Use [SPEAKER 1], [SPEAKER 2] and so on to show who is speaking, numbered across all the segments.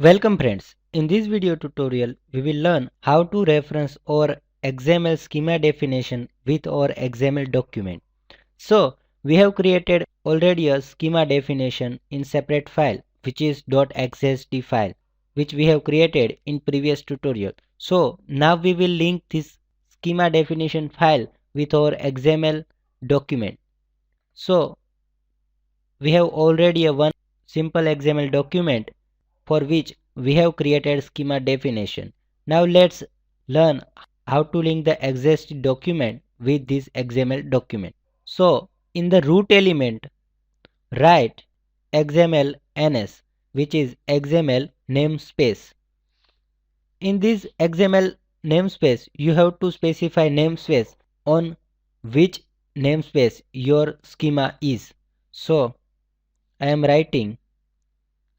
[SPEAKER 1] Welcome friends. In this video tutorial, we will learn how to reference our XML schema definition with our XML document. So, we have created already a schema definition in separate file which is .xsd file which we have created in previous tutorial. So, now we will link this schema definition file with our XML document. So, we have already a one simple XML document for which we have created schema definition. Now let's learn how to link the existing document with this XML document. So in the root element, write XML ns, which is XML namespace. In this XML namespace, you have to specify namespace on which namespace your schema is. So I am writing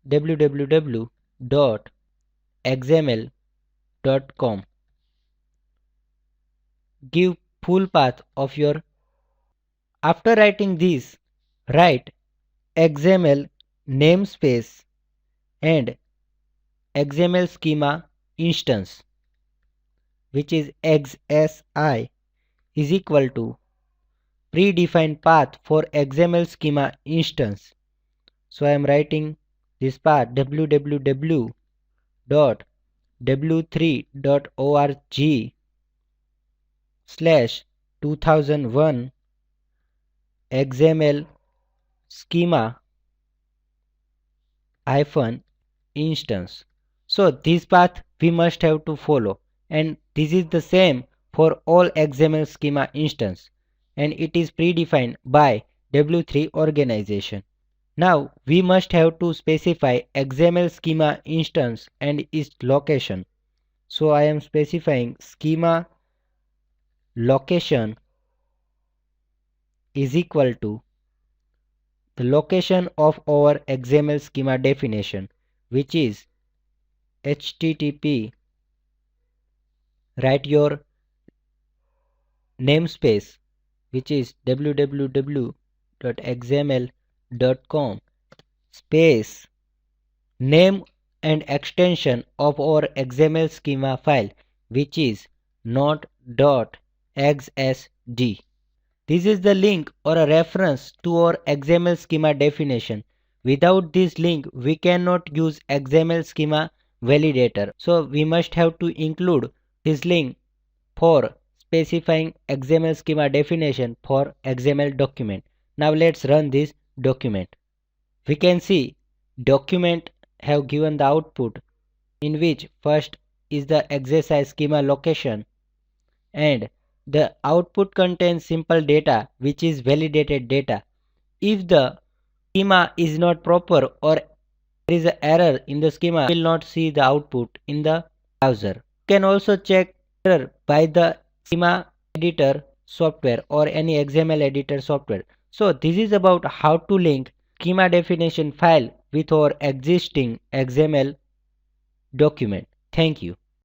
[SPEAKER 1] www.xml.com. Give full path of your. After writing this, write XML namespace and XML schema instance, which is XSI, is equal to predefined path for XML schema instance. So I am writing this path www.w3.org/2001 XML schema -instance. So this path we must have to follow, and this is the same for all XML schema instance, and it is predefined by W3 organization. Now we must have to specify XML schema instance and its location. So I am specifying schema location is equal to the location of our XML schema definition, which is HTTP. Write your namespace, which is www.xml.com space name and extension of our XML schema file, which is not.xsd. This is the link or a reference to our XML schema definition. Without this link, we cannot use XML schema validator. So we must have to include this link for specifying XML schema definition for XML document. Now let's run this document. We can see document have given the output, in which first is the exercise schema location, and the output contains simple data which is validated data. If the schema is not proper or there is an error in the schema, you will not see the output in the browser. You can also check error by the schema editor software or any XML editor software. So this is about how to link schema definition file with our existing XML document. Thank you.